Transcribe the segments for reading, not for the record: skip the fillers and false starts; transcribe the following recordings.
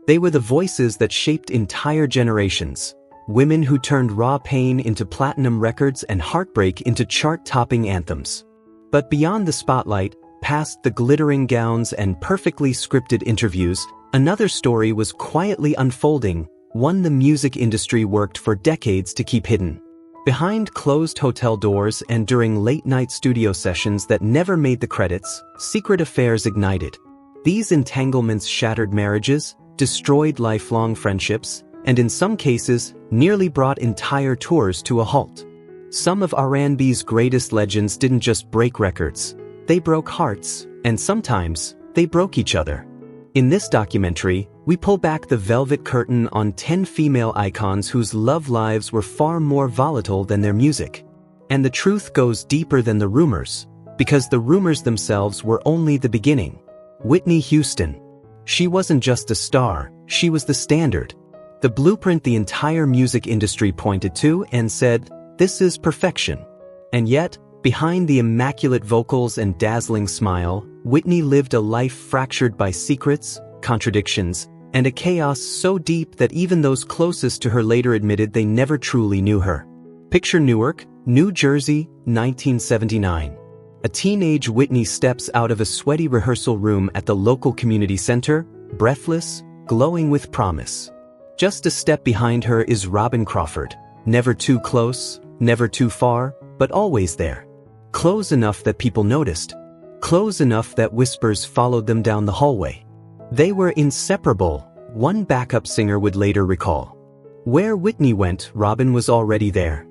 They were the voices that shaped entire generations. Women who turned raw pain into platinum records and heartbreak into chart-topping anthems. But beyond the spotlight, past the glittering gowns and perfectly scripted interviews, another story was quietly unfolding, one the music industry worked for decades to keep hidden. Behind closed hotel doors and during late-night studio sessions that never made the credits, secret affairs ignited. These entanglements shattered marriages, destroyed lifelong friendships, and in some cases, nearly brought entire tours to a halt. Some of R&B's greatest legends didn't just break records, they broke hearts, and sometimes, they broke each other. In this documentary, we pull back the velvet curtain on 10 female icons whose love lives were far more volatile than their music. And the truth goes deeper than the rumors, because the rumors themselves were only the beginning. Whitney Houston. She wasn't just a star, she was the standard. The blueprint the entire music industry pointed to and said, "This is perfection." And yet, behind the immaculate vocals and dazzling smile, Whitney lived a life fractured by secrets, contradictions, and a chaos so deep that even those closest to her later admitted they never truly knew her. Picture Newark, New Jersey, 1979. A teenage Whitney steps out of a sweaty rehearsal room at the local community center, breathless, glowing with promise. Just a step behind her is Robin Crawford, never too close, never too far, but always there. Close enough that people noticed. Close enough that whispers followed them down the hallway. They were inseparable, one backup singer would later recall. Where Whitney went, Robin was already there.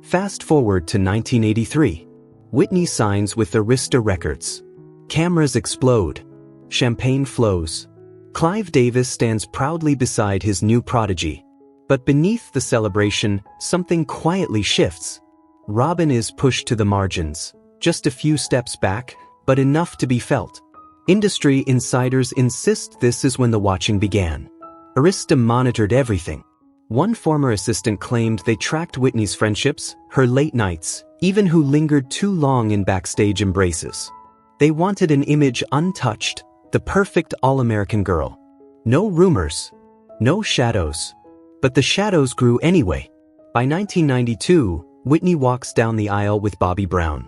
Fast forward to 1983. Whitney signs with Arista Records. Cameras explode. Champagne flows. Clive Davis stands proudly beside his new prodigy. But beneath the celebration, something quietly shifts. Robin is pushed to the margins, just a few steps back, but enough to be felt. Industry insiders insist this is when the watching began. Arista monitored everything. One former assistant claimed they tracked Whitney's friendships, her late nights, even who lingered too long in backstage embraces. They wanted an image untouched, the perfect all-American girl. No rumors, no shadows. But the shadows grew anyway. By 1992, Whitney walks down the aisle with Bobby Brown.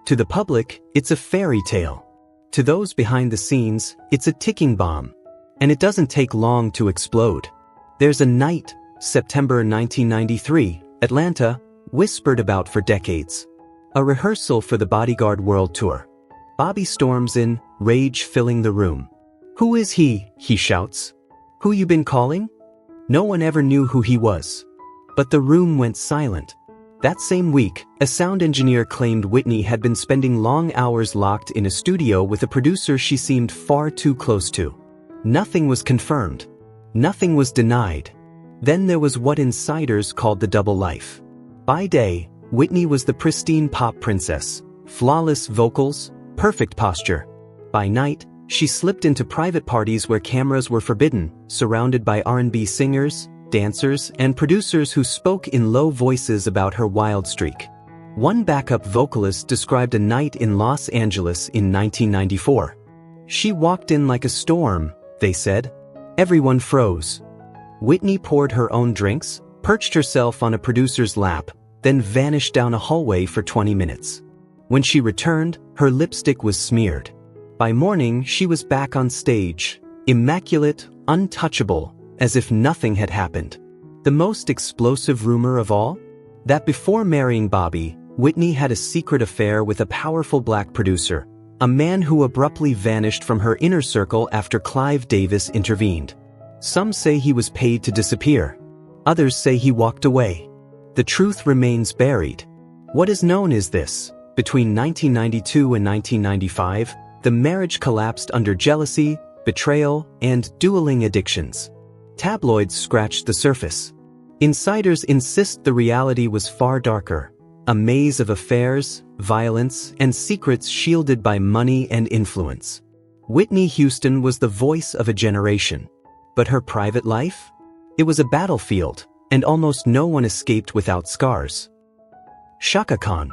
To the public, it's a fairy tale. To those behind the scenes, it's a ticking bomb. And it doesn't take long to explode. There's a night, September 1993, Atlanta, whispered about for decades. A rehearsal for the Bodyguard World Tour. Bobby storms in, rage filling the room. "Who is he?" he shouts. "Who you been calling?" No one ever knew who he was. But the room went silent. That same week, a sound engineer claimed Whitney had been spending long hours locked in a studio with a producer she seemed far too close to. Nothing was confirmed. Nothing was denied. Then there was what insiders called the double life. By day, Whitney was the pristine pop princess, flawless vocals, perfect posture. By night, she slipped into private parties where cameras were forbidden, surrounded by R&B singers, dancers, and producers who spoke in low voices about her wild streak. One backup vocalist described a night in Los Angeles in 1994. "She walked in like a storm," they said. Everyone froze. Whitney poured her own drinks, perched herself on a producer's lap, then vanished down a hallway for 20 minutes. When she returned, her lipstick was smeared. By morning, she was back on stage, immaculate, untouchable, as if nothing had happened. The most explosive rumor of all? That before marrying Bobby, Whitney had a secret affair with a powerful black producer, a man who abruptly vanished from her inner circle after Clive Davis intervened. Some say he was paid to disappear. Others say he walked away. The truth remains buried. What is known is this: between 1992 and 1995, the marriage collapsed under jealousy, betrayal, and dueling addictions. Tabloids scratched the surface. Insiders insist the reality was far darker, a maze of affairs, violence, and secrets shielded by money and influence. Whitney Houston was the voice of a generation. But her private life? It was a battlefield, and almost no one escaped without scars. Chaka Khan.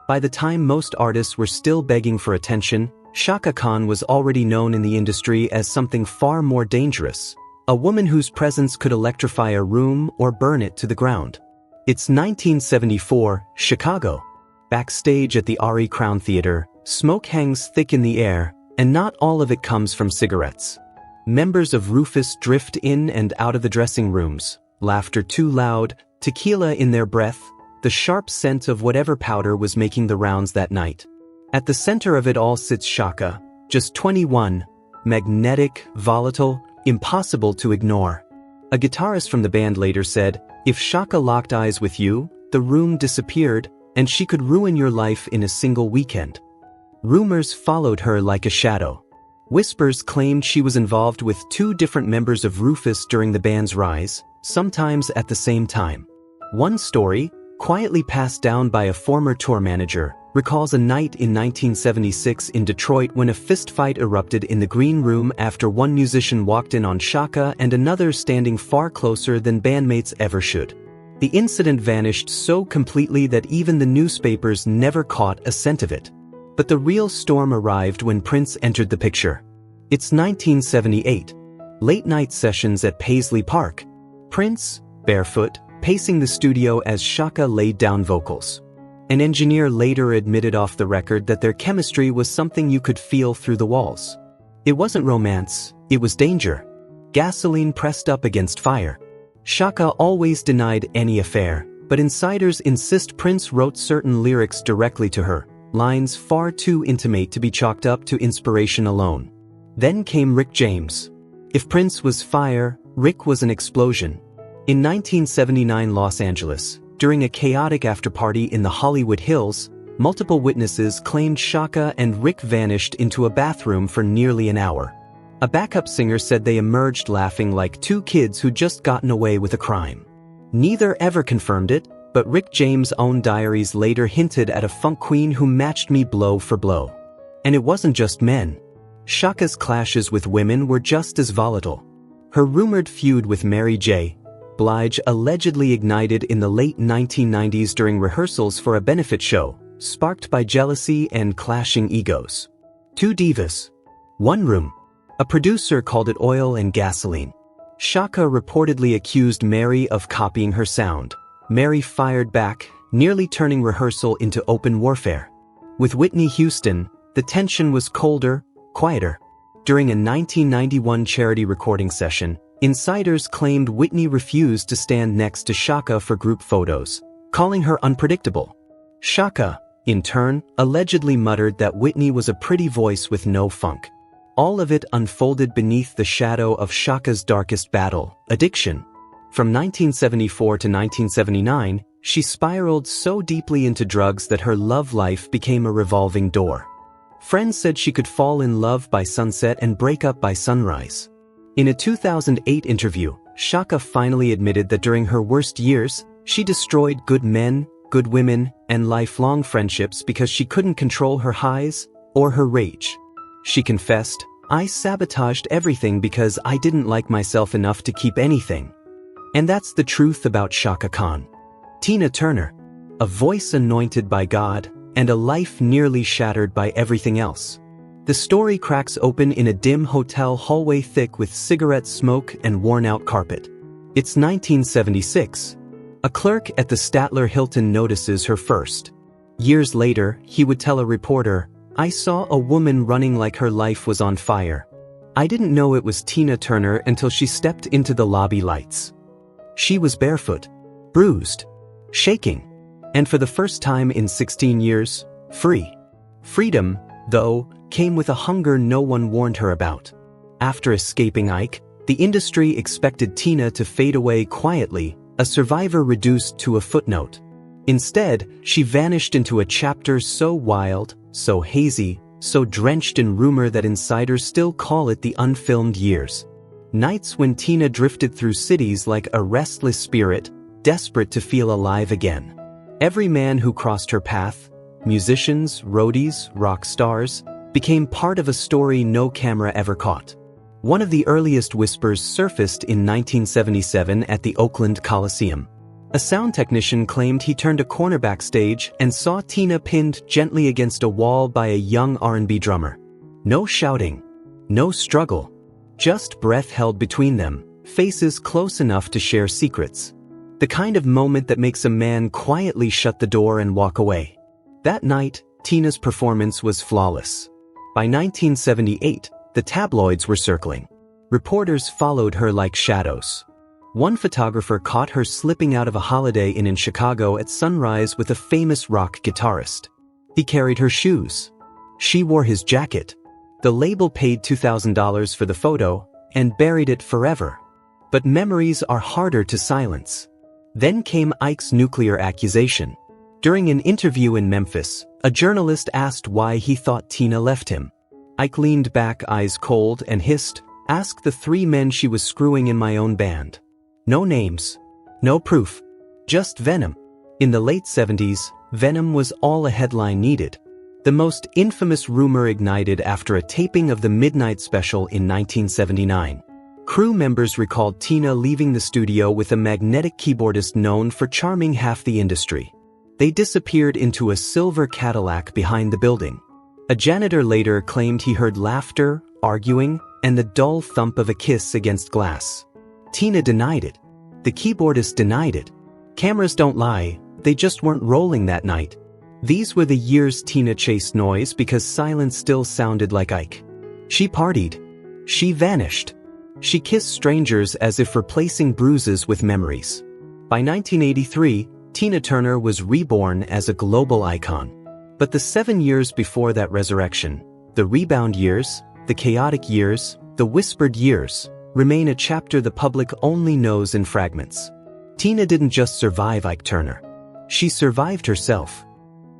By the time most artists were still begging for attention, Chaka Khan was already known in the industry as something far more dangerous, A woman whose presence could electrify a room or burn it to the ground. It's 1974, Chicago. Backstage at the Ari Crown Theater, smoke hangs thick in the air, and not all of it comes from cigarettes. Members of Rufus drift in and out of the dressing rooms, laughter too loud, tequila in their breath, the sharp scent of whatever powder was making the rounds that night. At the center of it all sits Shaka, just 21, magnetic, volatile, impossible to ignore. A guitarist from the band later said, "If Shaka locked eyes with you, the room disappeared, and she could ruin your life in a single weekend." Rumors followed her like a shadow. Whispers claimed she was involved with 2 different members of Rufus during the band's rise, sometimes at the same time. One story, quietly passed down by a former tour manager, recalls a night in 1976 in Detroit when a fistfight erupted in the green room after one musician walked in on Shaka and another standing far closer than bandmates ever should. The incident vanished so completely that even the newspapers never caught a scent of it. But the real storm arrived when Prince entered the picture. It's 1978. Late-night sessions at Paisley Park. Prince, barefoot, pacing the studio as Shaka laid down vocals. An engineer later admitted off the record that their chemistry was something you could feel through the walls. It wasn't romance, it was danger. Gasoline pressed up against fire. Shaka always denied any affair, but insiders insist Prince wrote certain lyrics directly to her, lines far too intimate to be chalked up to inspiration alone. Then came Rick James. If Prince was fire, Rick was an explosion. In 1979 Los Angeles, during a chaotic afterparty in the Hollywood Hills, multiple witnesses claimed Shaka and Rick vanished into a bathroom for nearly an hour. A backup singer said they emerged laughing like 2 kids who'd just gotten away with a crime. Neither ever confirmed it, but Rick James' own diaries later hinted at a funk queen who matched me blow for blow. And it wasn't just men. Shaka's clashes with women were just as volatile. Her rumored feud with Mary J. Blige allegedly ignited in the late 1990s during rehearsals for a benefit show, sparked by jealousy and clashing egos. 2 divas. One room. A producer called it oil and gasoline. Shaka reportedly accused Mary of copying her sound. Mary fired back, nearly turning rehearsal into open warfare. With Whitney Houston, the tension was colder, quieter. During a 1991 charity recording session, insiders claimed Whitney refused to stand next to Shaka for group photos, calling her unpredictable. Shaka, in turn, allegedly muttered that Whitney was a pretty voice with no funk. All of it unfolded beneath the shadow of Shaka's darkest battle, addiction. From 1974 to 1979, she spiraled so deeply into drugs that her love life became a revolving door. Friends said she could fall in love by sunset and break up by sunrise. In a 2008 interview, Shaka finally admitted that during her worst years, she destroyed good men, good women, and lifelong friendships because she couldn't control her highs or her rage. She confessed, "I sabotaged everything because I didn't like myself enough to keep anything." And that's the truth about Shaka Khan. Tina Turner, a voice anointed by God, and a life nearly shattered by everything else. The story cracks open in a dim hotel hallway thick with cigarette smoke and worn-out carpet. It's 1976. A clerk at the Statler Hilton notices her first. Years later, he would tell a reporter, "I saw a woman running like her life was on fire. I didn't know it was Tina Turner until she stepped into the lobby lights. She was barefoot, bruised, shaking, and for the first time in 16 years, free." Freedom, though, came with a hunger no one warned her about. After escaping Ike, the industry expected Tina to fade away quietly, a survivor reduced to a footnote. Instead, she vanished into a chapter so wild, so hazy, so drenched in rumor that insiders still call it the unfilmed years. Nights when Tina drifted through cities like a restless spirit, desperate to feel alive again. Every man who crossed her path, musicians, roadies, rock stars, became part of a story no camera ever caught. One of the earliest whispers surfaced in 1977 at the Oakland Coliseum. A sound technician claimed he turned a corner backstage and saw Tina pinned gently against a wall by a young R&B drummer. No shouting, no struggle, just breath held between them, faces close enough to share secrets. The kind of moment that makes a man quietly shut the door and walk away. That night, Tina's performance was flawless. By 1978, the tabloids were circling. Reporters followed her like shadows. One photographer caught her slipping out of a Holiday Inn in Chicago at sunrise with a famous rock guitarist. He carried her shoes. She wore his jacket. The label paid $2,000 for the photo and buried it forever. But memories are harder to silence. Then came Ike's nuclear accusation. During an interview in Memphis, a journalist asked why he thought Tina left him. Ike leaned back, eyes cold, and hissed, "Ask the 3 men she was screwing in my own band." No names. No proof. Just venom. In the late 70s, venom was all a headline needed. The most infamous rumor ignited after a taping of the Midnight Special in 1979. Crew members recalled Tina leaving the studio with a magnetic keyboardist known for charming half the industry. They disappeared into a silver Cadillac behind the building. A janitor later claimed he heard laughter, arguing, and the dull thump of a kiss against glass. Tina denied it. The keyboardist denied it. Cameras don't lie, they just weren't rolling that night. These were the years Tina chased noise because silence still sounded like Ike. She partied. She vanished. She kissed strangers as if replacing bruises with memories. By 1983, Tina Turner was reborn as a global icon. But the 7 years before that resurrection, the rebound years, the chaotic years, the whispered years, remain a chapter the public only knows in fragments. Tina didn't just survive Ike Turner. She survived herself.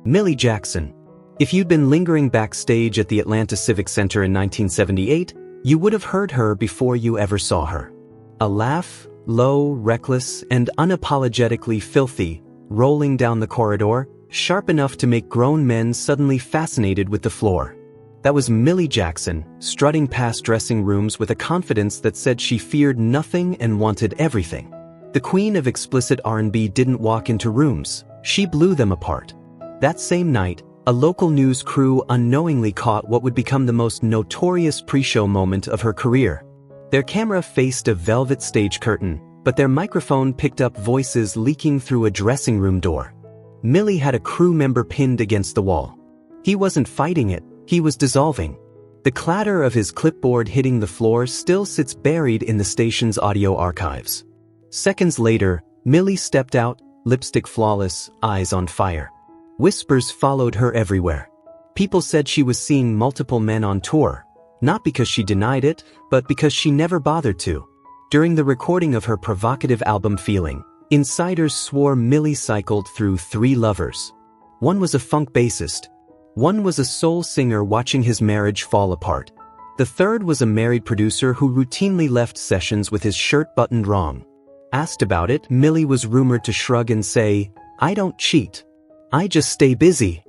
Millie Jackson. If you'd been lingering backstage at the Atlanta Civic Center in 1978, you would have heard her before you ever saw her. A laugh, low, reckless, and unapologetically filthy, rolling down the corridor, sharp enough to make grown men suddenly fascinated with the floor. That was Millie Jackson, strutting past dressing rooms with a confidence that said she feared nothing and wanted everything. The queen of explicit R&B didn't walk into rooms, she blew them apart. That same night, a local news crew unknowingly caught what would become the most notorious pre-show moment of her career. Their camera faced a velvet stage curtain, but their microphone picked up voices leaking through a dressing room door. Millie had a crew member pinned against the wall. He wasn't fighting it, he was dissolving. The clatter of his clipboard hitting the floor still sits buried in the station's audio archives. Seconds later, Millie stepped out, lipstick flawless, eyes on fire. Whispers followed her everywhere. People said she was seeing multiple men on tour, not because she denied it, but because she never bothered to. During the recording of her provocative album Feeling, insiders swore Millie cycled through 3 lovers. One was a funk bassist. One was a soul singer watching his marriage fall apart. The third was a married producer who routinely left sessions with his shirt buttoned wrong. Asked about it, Millie was rumored to shrug and say, "I don't cheat. I just stay busy."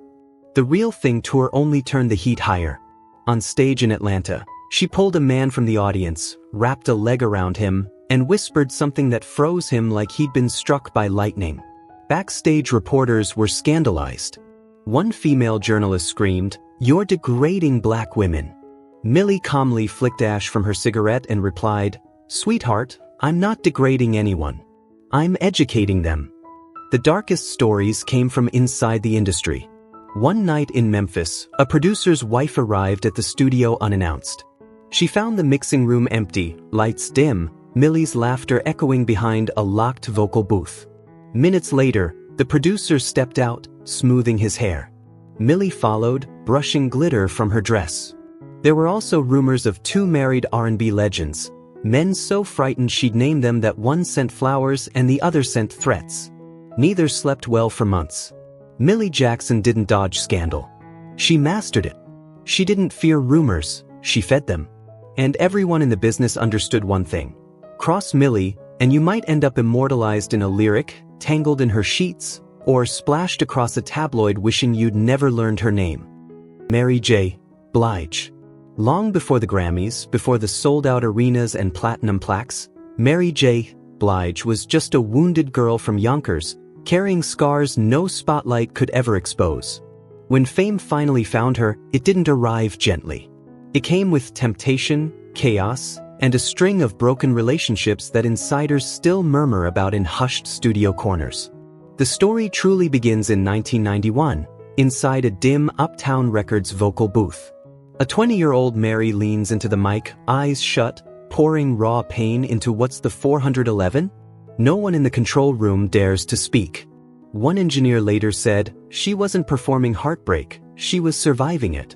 The Real Thing tour only turned the heat higher. On stage in Atlanta, she pulled a man from the audience, wrapped a leg around him, and whispered something that froze him like he'd been struck by lightning. Backstage reporters were scandalized. One female journalist screamed, "You're degrading black women." Millie calmly flicked ash from her cigarette and replied, "Sweetheart, I'm not degrading anyone. I'm educating them." The darkest stories came from inside the industry. One night in Memphis, a producer's wife arrived at the studio unannounced. She found the mixing room empty, lights dim, Millie's laughter echoing behind a locked vocal booth. Minutes later, the producer stepped out, smoothing his hair. Millie followed, brushing glitter from her dress. There were also rumors of 2 married R&B legends, men so frightened she'd name them that one sent flowers and the other sent threats. Neither slept well for months. Millie Jackson didn't dodge scandal. She mastered it. She didn't fear rumors, she fed them. And everyone in the business understood one thing. Cross Millie, and you might end up immortalized in a lyric, tangled in her sheets, or splashed across a tabloid wishing you'd never learned her name. Mary J. Blige. Long before the Grammys, before the sold-out arenas and platinum plaques, Mary J. Blige was just a wounded girl from Yonkers, carrying scars no spotlight could ever expose. When fame finally found her, it didn't arrive gently. It came with temptation, chaos, and a string of broken relationships that insiders still murmur about in hushed studio corners. The story truly begins in 1991, inside a dim Uptown Records vocal booth. A 20-year-old Mary leans into the mic, eyes shut, pouring raw pain into what's the 411? No one in the control room dares to speak. One engineer later said, she wasn't performing heartbreak, she was surviving it.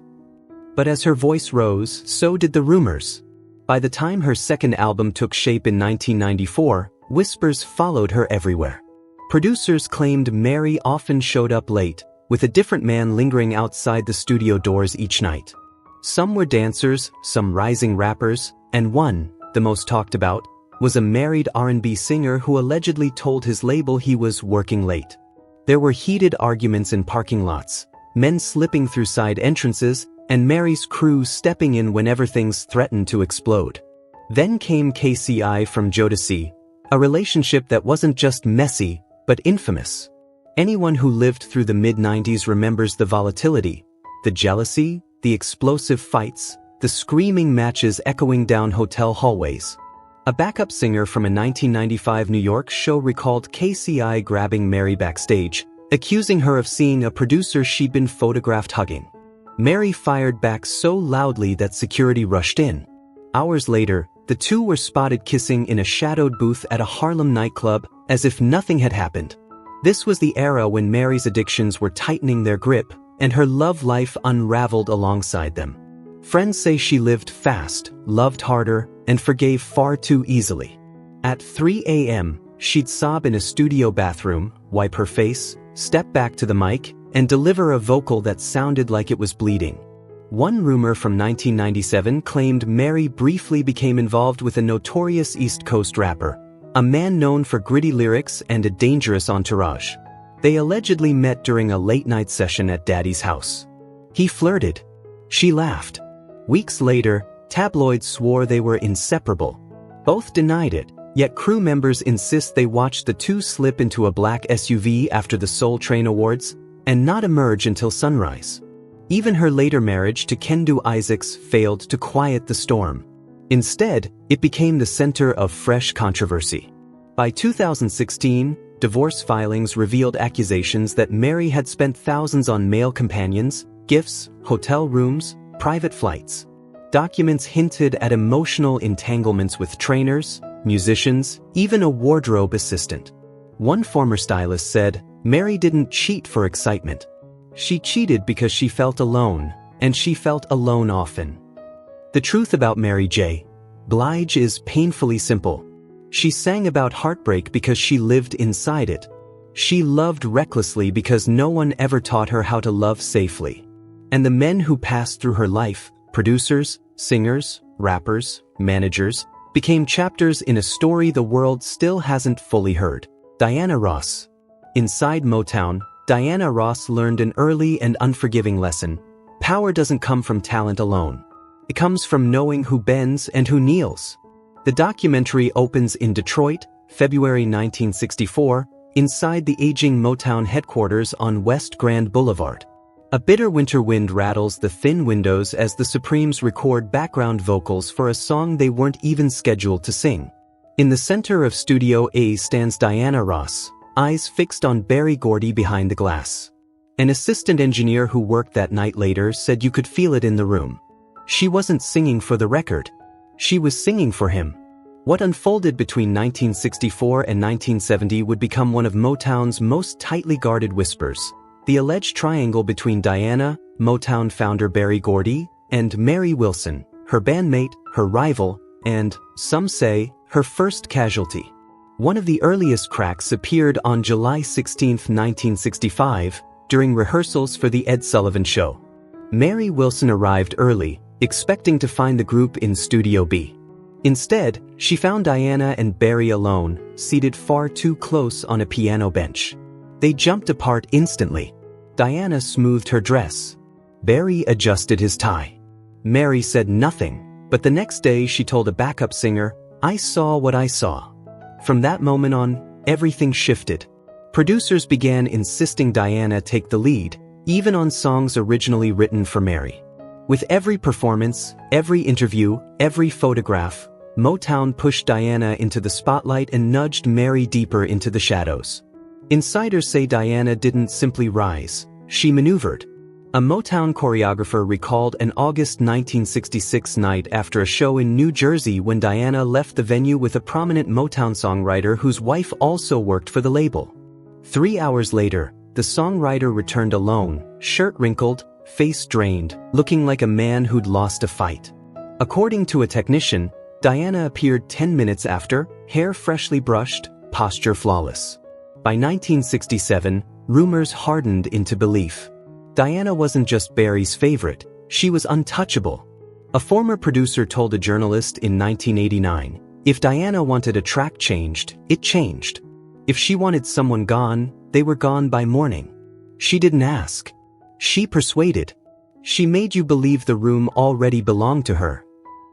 But as her voice rose, so did the rumors. By the time her second album took shape in 1994, whispers followed her everywhere. Producers claimed Mary often showed up late, with a different man lingering outside the studio doors each night. Some were dancers, some rising rappers, and one, the most talked about, was a married R&B singer who allegedly told his label he was working late. There were heated arguments in parking lots, men slipping through side entrances, and Mary's crew stepping in whenever things threatened to explode. Then came KCI from Jodeci, a relationship that wasn't just messy, but infamous. Anyone who lived through the mid-90s remembers the volatility, the jealousy, the explosive fights, the screaming matches echoing down hotel hallways. A backup singer from a 1995 New York show recalled KCI grabbing Mary backstage, accusing her of seeing a producer she'd been photographed hugging. Mary fired back so loudly that security rushed in. Hours later, the two were spotted kissing in a shadowed booth at a Harlem nightclub, as if nothing had happened. This was the era when Mary's addictions were tightening their grip, and her love life unraveled alongside them. Friends say she lived fast, loved harder, and forgave far too easily. At 3 a.m., she'd sob in a studio bathroom, wipe her face, step back to the mic, and deliver a vocal that sounded like it was bleeding. One rumor from 1997 claimed Mary briefly became involved with a notorious East Coast rapper, a man known for gritty lyrics and a dangerous entourage. They allegedly met during a late-night session at Daddy's house. He flirted. She laughed. Weeks later, tabloids swore they were inseparable. Both denied it, yet crew members insist they watched the two slip into a black SUV after the Soul Train Awards, and not emerge until sunrise. Even her later marriage to Kendu Isaacs failed to quiet the storm. Instead, it became the center of fresh controversy. By 2016, divorce filings revealed accusations that Mary had spent thousands on male companions, gifts, hotel rooms, private flights. Documents hinted at emotional entanglements with trainers, musicians, even a wardrobe assistant. One former stylist said, Mary didn't cheat for excitement. She cheated because she felt alone, and she felt alone often. The truth about Mary J. Blige is painfully simple. She sang about heartbreak because she lived inside it. She loved recklessly because no one ever taught her how to love safely. And the men who passed through her life, producers, singers, rappers, managers, became chapters in a story the world still hasn't fully heard. Diana Ross. Inside Motown, Diana Ross learned an early and unforgiving lesson. Power doesn't come from talent alone. It comes from knowing who bends and who kneels. The documentary opens in Detroit, February 1964, inside the aging Motown headquarters on West Grand Boulevard. A bitter winter wind rattles the thin windows as the Supremes record background vocals for a song they weren't even scheduled to sing. In the center of Studio A stands Diana Ross, eyes fixed on Berry Gordy behind the glass. An assistant engineer who worked that night later said you could feel it in the room. She wasn't singing for the record. She was singing for him. What unfolded between 1964 and 1970 would become one of Motown's most tightly guarded whispers. The alleged triangle between Diana, Motown founder Berry Gordy, and Mary Wilson, her bandmate, her rival, and, some say, her first casualty. One of the earliest cracks appeared on July 16, 1965, during rehearsals for The Ed Sullivan Show. Mary Wilson arrived early, expecting to find the group in Studio B. Instead, she found Diana and Berry alone, seated far too close on a piano bench. They jumped apart instantly. Diana smoothed her dress. Berry adjusted his tie. Mary said nothing, but the next day she told a backup singer, "I saw what I saw." From that moment on, everything shifted. Producers began insisting Diana take the lead, even on songs originally written for Mary. With every performance, every interview, every photograph, Motown pushed Diana into the spotlight and nudged Mary deeper into the shadows. Insiders say Diana didn't simply rise, she maneuvered. A Motown choreographer recalled an August 1966 night after a show in New Jersey when Diana left the venue with a prominent Motown songwriter whose wife also worked for the label. 3 hours later, the songwriter returned alone, shirt wrinkled, face drained, looking like a man who'd lost a fight. According to a technician, Diana appeared 10 minutes after, hair freshly brushed, posture flawless. By 1967, rumors hardened into belief. Diana wasn't just Barry's favorite, she was untouchable. A former producer told a journalist in 1989, if Diana wanted a track changed, it changed. If she wanted someone gone, they were gone by morning. She didn't ask. She persuaded. She made you believe the room already belonged to her.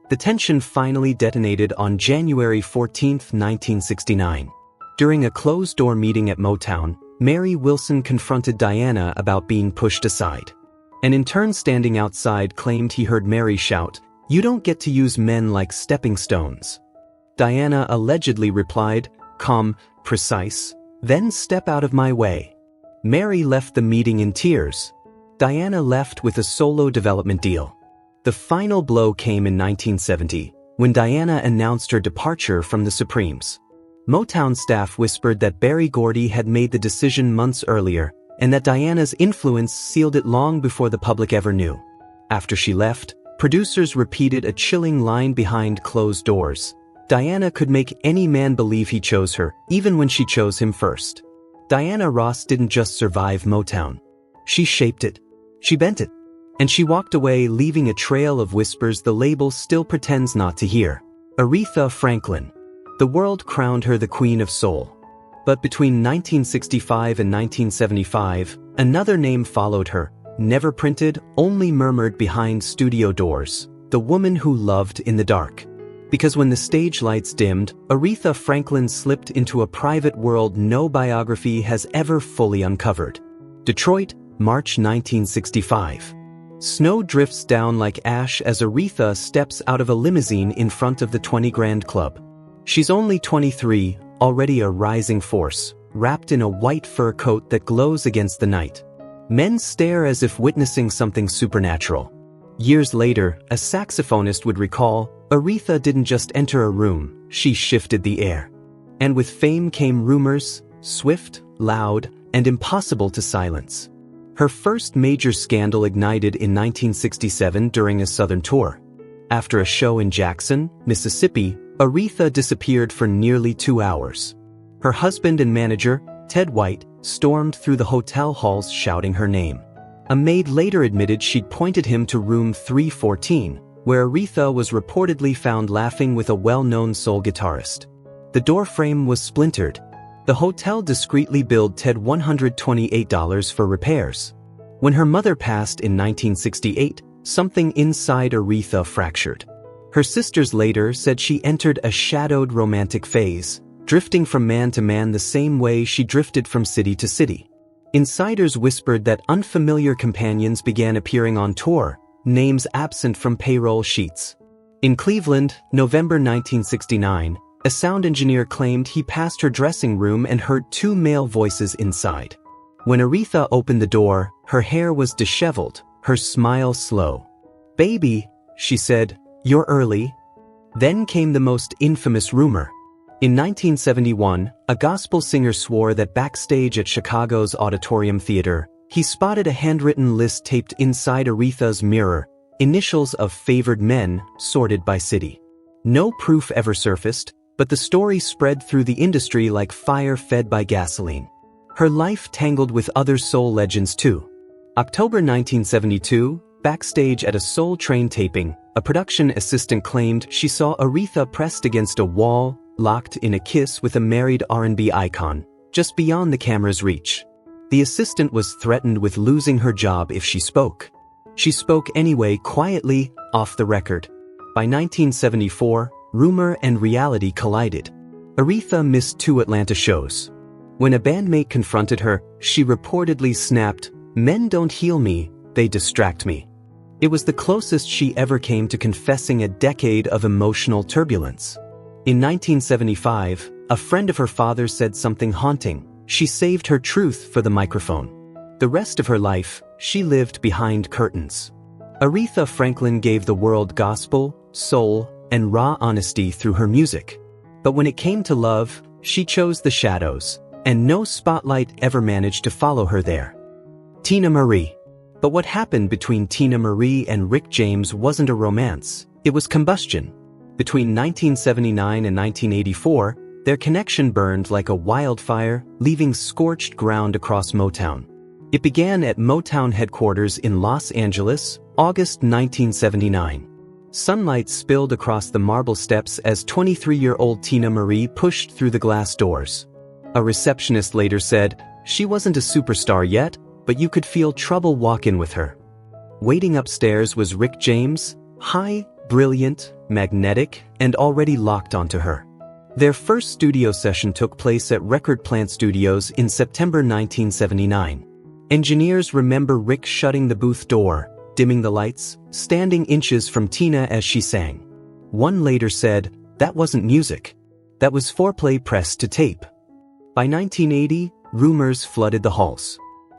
The tension finally detonated on January 14, 1969. During a closed-door meeting at Motown, Mary Wilson confronted Diana about being pushed aside. An intern standing outside claimed he heard Mary shout, "You don't get to use men like stepping stones." Diana allegedly replied, "Calm, precise, then step out of my way." Mary left the meeting in tears. Diana left with a solo development deal. The final blow came in 1970, when Diana announced her departure from the Supremes. Motown staff whispered that Berry Gordy had made the decision months earlier, and that Diana's influence sealed it long before the public ever knew. After she left, producers repeated a chilling line behind closed doors. Diana could make any man believe he chose her, even when she chose him first. Diana Ross didn't just survive Motown. She shaped it. She bent it. And she walked away, leaving a trail of whispers the label still pretends not to hear. Aretha Franklin. The world crowned her the Queen of Soul. But between 1965 and 1975, another name followed her, never printed, only murmured behind studio doors, the woman who loved in the dark. Because when the stage lights dimmed, Aretha Franklin slipped into a private world no biography has ever fully uncovered. Detroit, March 1965. Snow drifts down like ash as Aretha steps out of a limousine in front of the 20 Grand Club. She's only 23, already a rising force, wrapped in a white fur coat that glows against the night. Men stare as if witnessing something supernatural. Years later, a saxophonist would recall, Aretha didn't just enter a room, she shifted the air. And with fame came rumors, swift, loud, and impossible to silence. Her first major scandal ignited in 1967 during a Southern tour. After a show in Jackson, Mississippi, Aretha disappeared for nearly 2 hours. Her husband and manager, Ted White, stormed through the hotel halls shouting her name. A maid later admitted she'd pointed him to room 314, where Aretha was reportedly found laughing with a well-known soul guitarist. The doorframe was splintered. The hotel discreetly billed Ted $128 for repairs. When her mother passed in 1968, something inside Aretha fractured. Her sisters later said she entered a shadowed romantic phase, drifting from man to man the same way she drifted from city to city. Insiders whispered that unfamiliar companions began appearing on tour, names absent from payroll sheets. In Cleveland, November 1969, a sound engineer claimed he passed her dressing room and heard 2 male voices inside. When Aretha opened the door, her hair was disheveled, her smile slow. "Baby," she said, "you're early." Then came the most infamous rumor. In 1971, a gospel singer swore that backstage at Chicago's Auditorium Theater, he spotted a handwritten list taped inside Aretha's mirror, initials of favored men, sorted by city. No proof ever surfaced, but the story spread through the industry like fire fed by gasoline. Her life tangled with other soul legends too. October 1972, backstage at a Soul Train taping, a production assistant claimed she saw Aretha pressed against a wall, locked in a kiss with a married R&B icon, just beyond the camera's reach. The assistant was threatened with losing her job if she spoke. She spoke anyway, quietly, off the record. By 1974, rumor and reality collided. Aretha missed 2 Atlanta shows. When a bandmate confronted her, she reportedly snapped, "Men don't heal me, they distract me." It was the closest she ever came to confessing a decade of emotional turbulence. In 1975, a friend of her father's said something haunting. She saved her truth for the microphone. The rest of her life, she lived behind curtains. Aretha Franklin gave the world gospel, soul, and raw honesty through her music. But when it came to love, she chose the shadows, and no spotlight ever managed to follow her there. Tina Marie. But what happened between Tina Marie and Rick James wasn't a romance, it was combustion. Between 1979 and 1984, their connection burned like a wildfire, leaving scorched ground across Motown. It began at Motown headquarters in Los Angeles, August 1979. Sunlight spilled across the marble steps as 23-year-old Tina Marie pushed through the glass doors. A receptionist later said, "She wasn't a superstar yet, but you could feel trouble walk in with her." Waiting upstairs was Rick James, high, brilliant, magnetic, and already locked onto her. Their first studio session took place at Record Plant Studios in September 1979. Engineers remember Rick shutting the booth door, dimming the lights, standing inches from Tina as she sang. One later said, "That wasn't music. That was foreplay pressed to tape." By 1980, rumors flooded the halls.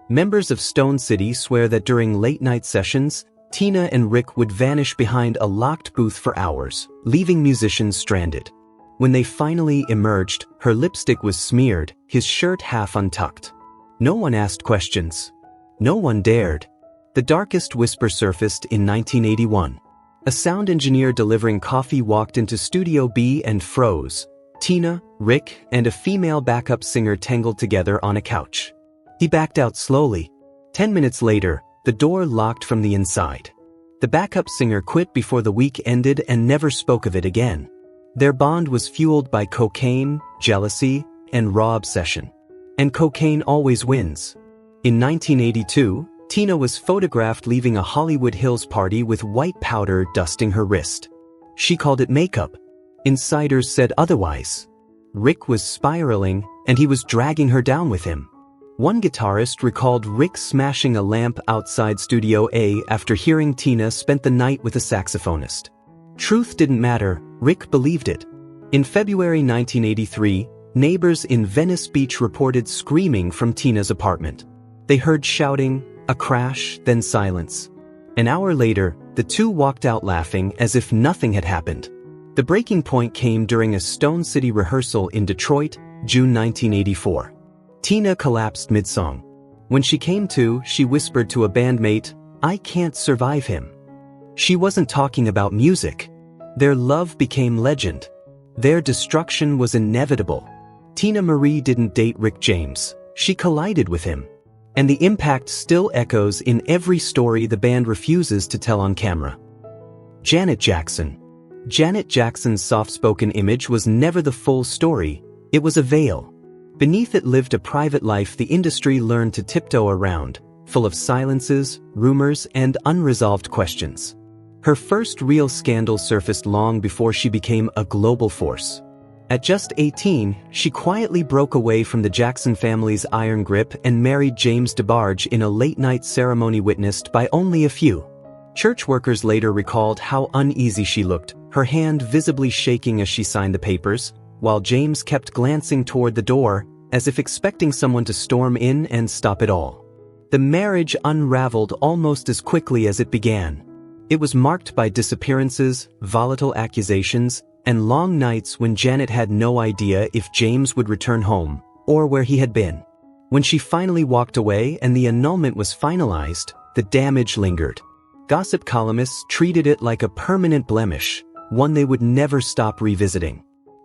Members of Stone City swear that during late-night sessions, Tina and Rick would vanish behind a locked booth for hours, leaving musicians stranded. When they finally emerged, her lipstick was smeared, his shirt half untucked. No one asked questions. No one dared. The darkest whisper surfaced in 1981. A sound engineer delivering coffee walked into Studio B and froze. Tina, Rick, and a female backup singer tangled together on a couch. He backed out slowly. 10 minutes later, the door locked from the inside. The backup singer quit before the week ended and never spoke of it again. Their bond was fueled by cocaine, jealousy, and raw obsession. And cocaine always wins. In 1982, Tina was photographed leaving a Hollywood Hills party with white powder dusting her wrist. She called it makeup. Insiders said otherwise. Rick was spiraling, and he was dragging her down with him. One guitarist recalled Rick smashing a lamp outside Studio A after hearing Tina spent the night with a saxophonist. Truth didn't matter, Rick believed it. In February 1983, neighbors in Venice Beach reported screaming from Tina's apartment. They heard shouting, a crash, then silence. An hour later, the two walked out laughing as if nothing had happened. The breaking point came during a Stone City rehearsal in Detroit, June 1984. Tina collapsed mid-song. When she came to, she whispered to a bandmate, "I can't survive him." She wasn't talking about music. Their love became legend. Their destruction was inevitable. Tina Marie didn't date Rick James. She collided with him. And the impact still echoes in every story the band refuses to tell on camera. Janet Jackson. Janet Jackson's soft-spoken image was never the full story. It was a veil. Beneath it lived a private life the industry learned to tiptoe around, full of silences, rumors, and unresolved questions. Her first real scandal surfaced long before she became a global force. At just 18, she quietly broke away from the Jackson family's iron grip and married James DeBarge in a late-night ceremony witnessed by only a few. Church workers later recalled how uneasy she looked, her hand visibly shaking as she signed the papers, while James kept glancing toward the door, as if expecting someone to storm in and stop it all. The marriage unraveled almost as quickly as it began. It was marked by disappearances, volatile accusations, and long nights when Janet had no idea if James would return home, or where he had been. When she finally walked away and the annulment was finalized, the damage lingered. Gossip columnists treated it like a permanent blemish, one they would never stop revisiting.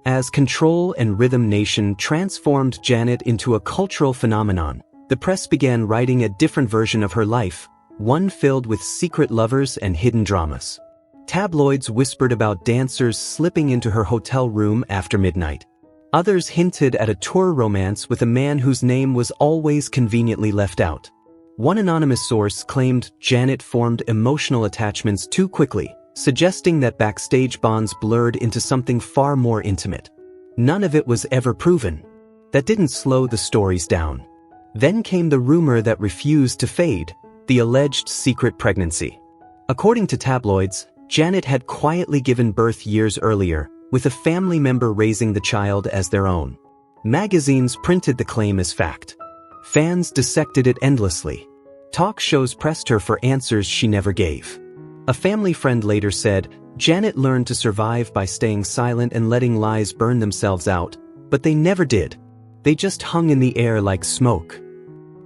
As Control and Rhythm Nation transformed Janet into a cultural phenomenon, the press began writing a different version of her life, one filled with secret lovers and hidden dramas. Tabloids whispered about dancers slipping into her hotel room after midnight. Others hinted at a tour romance with a man whose name was always conveniently left out. One anonymous source claimed Janet formed emotional attachments too quickly, suggesting that backstage bonds blurred into something far more intimate. None of it was ever proven. That didn't slow the stories down. Then came the rumor that refused to fade, the alleged secret pregnancy. According to tabloids, Janet had quietly given birth years earlier, with a family member raising the child as their own. Magazines printed the claim as fact. Fans dissected it endlessly. Talk shows pressed her for answers she never gave. A family friend later said, Janet learned to survive by staying silent and letting lies burn themselves out, but they never did. They just hung in the air like smoke.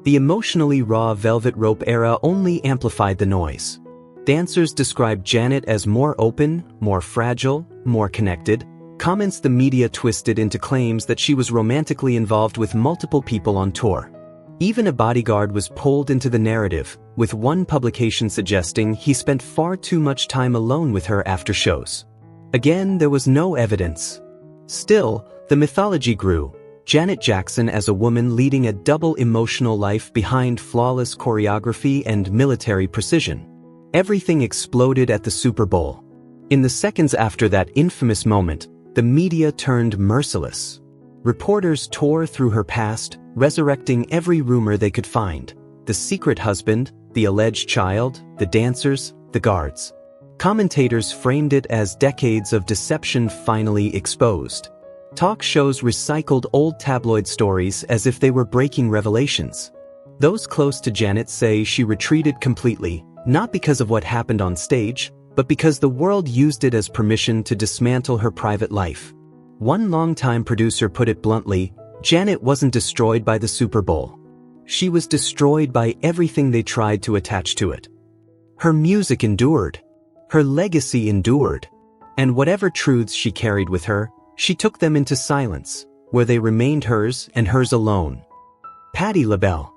The emotionally raw velvet rope era only amplified the noise. Dancers described Janet as more open, more fragile, more connected. Comments the media twisted into claims that she was romantically involved with multiple people on tour. Even a bodyguard was pulled into the narrative, with one publication suggesting he spent far too much time alone with her after shows. Again, there was no evidence. Still, the mythology grew. Janet Jackson as a woman leading a double emotional life behind flawless choreography and military precision. Everything exploded at the Super Bowl. In the seconds after that infamous moment, the media turned merciless. Reporters tore through her past, resurrecting every rumor they could find. The secret husband, the alleged child, the dancers, the guards. Commentators framed it as decades of deception finally exposed. Talk shows recycled old tabloid stories as if they were breaking revelations. Those close to Janet say she retreated completely, not because of what happened on stage, but because the world used it as permission to dismantle her private life. One longtime producer put it bluntly, Janet wasn't destroyed by the Super Bowl. She was destroyed by everything they tried to attach to it. Her music endured. Her legacy endured. And whatever truths she carried with her, she took them into silence, where they remained hers and hers alone. Patti LaBelle.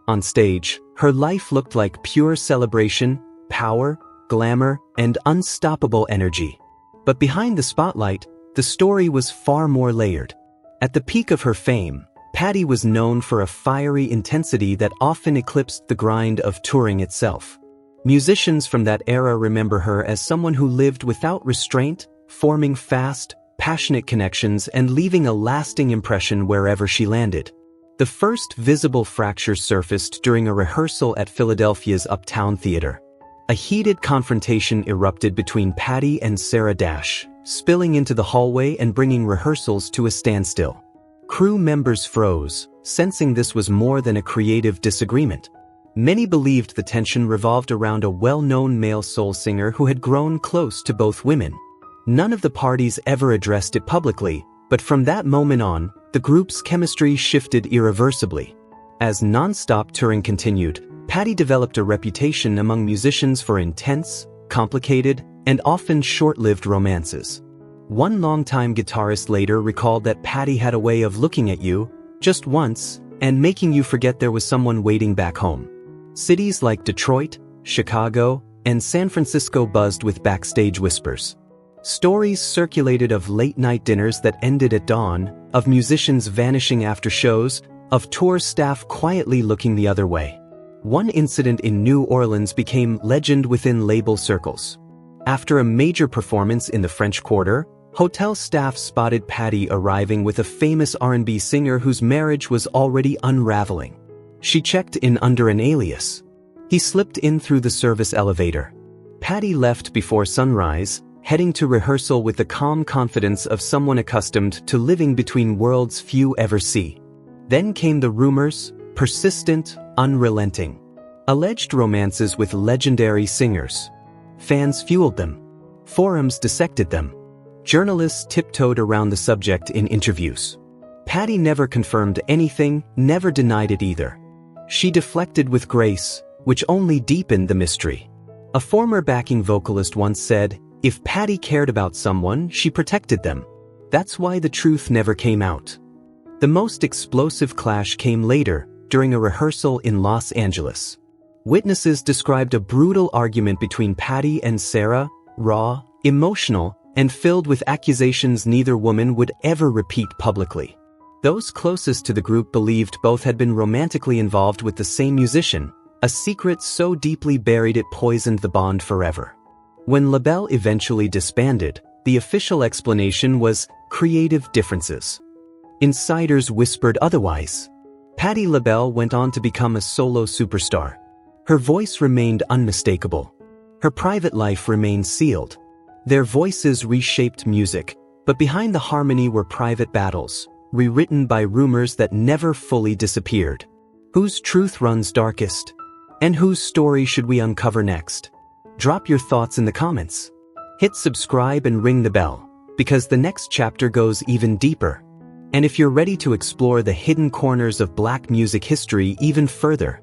On stage, her life looked like pure celebration, power, glamour, and unstoppable energy. But behind the spotlight, the story was far more layered. At the peak of her fame, Patti was known for a fiery intensity that often eclipsed the grind of touring itself. Musicians from that era remember her as someone who lived without restraint, forming fast, passionate connections and leaving a lasting impression wherever she landed. The first visible fracture surfaced during a rehearsal at Philadelphia's Uptown Theater. A heated confrontation erupted between Patti and Sarah Dash, spilling into the hallway and bringing rehearsals to a standstill. Crew members froze, sensing this was more than a creative disagreement. Many believed the tension revolved around a well-known male soul singer who had grown close to both women. None of the parties ever addressed it publicly, but from that moment on, the group's chemistry shifted irreversibly. As non-stop touring continued, Patti developed a reputation among musicians for intense, complicated, and often short-lived romances. One longtime guitarist later recalled that Patti had a way of looking at you, just once, and making you forget there was someone waiting back home. Cities like Detroit, Chicago, and San Francisco buzzed with backstage whispers. Stories circulated of late-night dinners that ended at dawn, of musicians vanishing after shows, of tour staff quietly looking the other way. One incident in New Orleans became legend within label circles. After a major performance in the French Quarter, hotel staff spotted Patti arriving with a famous R&B singer whose marriage was already unraveling. She checked in under an alias. He slipped in through the service elevator. Patti left before sunrise, heading to rehearsal with the calm confidence of someone accustomed to living between worlds few ever see. Then came the rumors, persistent, unrelenting. Alleged romances with legendary singers. Fans fueled them. Forums dissected them. Journalists tiptoed around the subject in interviews. Patti never confirmed anything, never denied it either. She deflected with grace, which only deepened the mystery. A former backing vocalist once said, "If Patti cared about someone, she protected them. That's why the truth never came out." The most explosive clash came later, during a rehearsal in Los Angeles. Witnesses described a brutal argument between Patti and Sarah, raw, emotional, and filled with accusations neither woman would ever repeat publicly. Those closest to the group believed both had been romantically involved with the same musician, a secret so deeply buried it poisoned the bond forever. When LaBelle eventually disbanded, the official explanation was creative differences. Insiders whispered otherwise. Patti LaBelle went on to become a solo superstar. Her voice remained unmistakable. Her private life remained sealed. Their voices reshaped music, but behind the harmony were private battles, rewritten by rumors that never fully disappeared. Whose truth runs darkest? And whose story should we uncover next? Drop your thoughts in the comments. Hit subscribe and ring the bell, because the next chapter goes even deeper. And if you're ready to explore the hidden corners of Black music history even further,